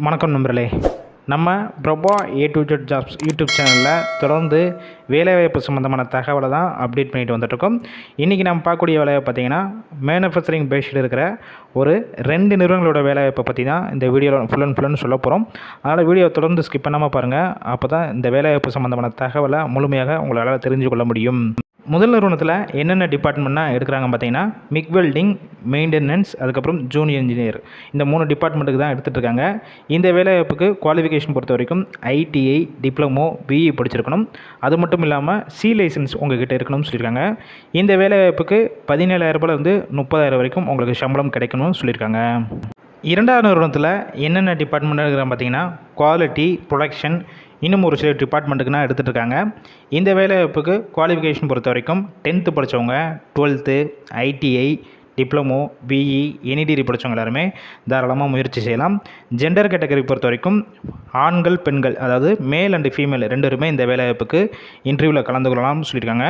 வணக்கம் நண்பர்களே. நம்ம Prabha A to Z jobs YouTube சேனலில் தொடர்ந்து வேலைவாய்ப்பு சம்மந்தமான தகவலை தான் அப்டேட் பண்ணிட்டு வந்துட்டுருக்கோம். இன்றைக்கி நம்ம பார்க்கக்கூடிய வேலையை பார்த்திங்கன்னா மேனுஃபேக்சரிங் பேஸ்டில் இருக்கிற ஒரு 2 நிறுவனங்களோட வேலைவாய்ப்பை பற்றி தான் இந்த வீடியோவில் ஃபுல்லுன்னு சொல்ல போகிறோம். அதனால் வீடியோவை தொடர்ந்து ஸ்கிப் பண்ணாமல் பாருங்கள். அப்போ தான் இந்த வேலைவாய்ப்பு சம்மந்தமான தகவலை முழுமையாக உங்களால் தெரிஞ்சு கொள்ள முடியும். முதல் நிறுவனத்தில் என்னென்ன டிபார்ட்மெண்ட்னா எடுக்கிறாங்க பார்த்தீங்கன்னா மிக் வெல்டிங், மெயின்டெனன்ஸ், அதுக்கப்புறம் ஜூனியர் இன்ஜினியர், இந்த 3 டிபார்ட்மெண்ட்டுக்கு தான் எடுத்துகிட்டு இருக்காங்க. இந்த வேலைவாய்ப்புக்கு குவாலிஃபிகேஷன் பொறுத்த வரைக்கும் ITI, டிப்ளமோ, BE படிச்சிருக்கணும். அது மட்டும் இல்லாமல் C லைசன்ஸ் உங்கள்கிட்ட இருக்கணும்னு சொல்லியிருக்காங்க. இந்த வேலைவாய்ப்புக்கு 17,000 30,000 வரைக்கும் உங்களுக்கு சம்பளம் கிடைக்கணும்னு சொல்லியிருக்காங்க. இரண்டாவது நிறுவனத்தில் என்னென்ன டிபார்ட்மெண்ட் எடுக்கிறாங்க பார்த்தீங்கன்னா குவாலிட்டி, ப்ரொடக்ஷன், இன்னும் ஒரு சில டிபார்ட்மெண்ட்டுக்குனா எடுத்துகிட்டு இருக்காங்க. இந்த வேலைவாய்ப்புக்கு குவாலிஃபிகேஷன் பொறுத்த வரைக்கும் 10th படித்தவங்க, 12th, ITI, diploma, BE, any degree படித்தவங்க எல்லாருமே தாராளமாக முயற்சி செய்யலாம். ஜெண்டர் கேட்டகரி பொறுத்த வரைக்கும் ஆண்கள், பெண்கள், அதாவது மேல் அண்டு ஃபீமேல் 2 பேருமே இந்த வேலைவாய்ப்புக்கு இன்டர்வியூவில் கலந்து கொள்ளலாம்னு சொல்லியிருக்காங்க.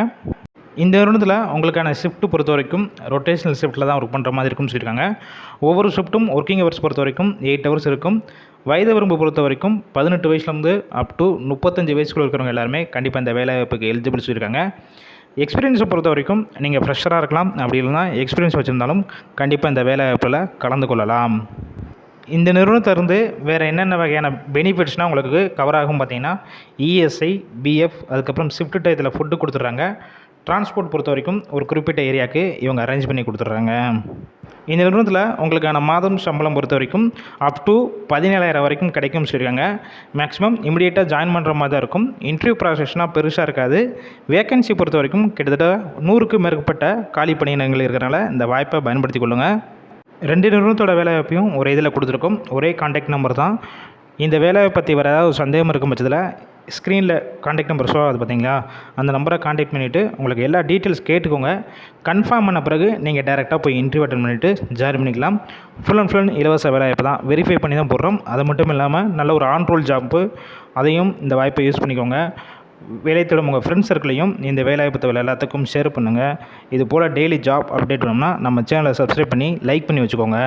இந்த நிறுவனத்தில் உங்களுக்கான ஷிஃப்ட் பொறுத்த வரைக்கும் ரொட்டேஷனல் ஷிஃப்ட்டில் தான் ஒர்க் பண்ணுற மாதிரி இருக்கும்னு சொல்லியிருக்காங்க. ஒவ்வொரு ஷிஃப்ட்டும் ஒர்க்கிங் ஹவர்ஸ் பொறுத்த வரைக்கும் 8 hours இருக்கும். வயது வரம்பு பொறுத்த வரைக்கும் 18 வயசுலேருந்து அப் டு 35 வயசுக்குள்ள இருக்கிறவங்க எல்லாருமே கண்டிப்பாக இந்த வேலைவாய்ப்புக்கு எலிஜிபிள் சொல்லியிருக்காங்க. எக்ஸ்பீரியன்ஸை பொறுத்த வரைக்கும் நீங்கள் ஃப்ரெஷராக இருக்கலாம், அப்படி இல்லைனா எக்ஸ்பீரியன்ஸ் வச்சுருந்தாலும் கண்டிப்பாக இந்த வேலைவாய்ப்பில் கலந்து கொள்ளலாம். இந்த நிறுவனத்திலிருந்து வேறு என்னென்ன வகையான பெனிஃபிட்ஸ்னால் உங்களுக்கு கவர் ஆகும் பார்த்தீங்கன்னா ESI, BF, அதுக்கப்புறம் ஷிஃப்ட் டயத்தில் ஃபுட்டு கொடுத்துட்றாங்க. டிரான்ஸ்போர்ட் பொறுத்த வரைக்கும் ஒரு குறிப்பிட்ட ஏரியாவுக்கு இவங்க அரேஞ்ச் பண்ணி கொடுத்துட்றாங்க. இந்த நிறுவனத்தில் உங்களுக்கான மாதம் சம்பளம் பொறுத்த வரைக்கும் அப் டு 17,000 வரைக்கும் கிடைக்கும்னு சொல்லியிருக்காங்க. மேக்ஸிமம் இமிடியேட்டாக ஜாயின் பண்ணுற மாதிரி தான் இருக்கும். இன்டர்வியூ ப்ராசஸ்னால் பெருசாக இருக்காது. வேக்கன்சி பொறுத்த வரைக்கும் கிட்டத்தட்ட 100க்கும் மேற்பட்ட காலி பணியிடங்கள் இருக்கிறனால இந்த வாய்ப்பை பயன்படுத்தி கொள்ளுங்கள். 2 நிறுவனத்தோட வேலைவாய்ப்பையும் ஒரே இதில் கொடுத்துருக்கோம். ஒரே கான்டாக்ட் நம்பர் தான். இந்த வேலையை பற்றி வேறு ஏதாவது சந்தேகம் இருக்கும் பட்சத்தில் ஸ்க்ரீனில் கான்டாக்ட் நம்பர் ஷோ ஆகுது பார்த்தீங்களா, அந்த நம்பரை கான்டாக்ட் பண்ணிவிட்டு உங்களுக்கு எல்லா டீட்டெயில்ஸ் கேட்டுக்கோங்க. கன்ஃபார்ம் பண்ண பிறகு நீங்கள் டேரெக்டாக போய் இன்டர்வியூ அட்டன் பண்ணிவிட்டு ஜாயின் பண்ணிக்கலாம். ஃபுல் அண்ட் இலவச வேலைவாய்ப்பு தான், வெரிஃபை பண்ணி தான் போடுறோம். அது மட்டும் இல்லாமல் நல்ல ஒரு ஆன் ரோல் ஜாப்பு, அதையும் இந்த வாய்ப்பை யூஸ் பண்ணிக்கோங்க. வேலை தேடும் உங்கள் ஃப்ரெண்ட்ஸ் சர்க்கிளையும் இந்த வேலைவாய்ப்பு தகவல் எல்லாத்துக்கும் ஷேர் பண்ணுங்கள். இது போல் டெய்லி ஜாப் அப்டேட் வேணும்னா நம்ம சேனலை சப்ஸ்கிரைப் பண்ணி லைக் பண்ணி வச்சுக்கோங்க.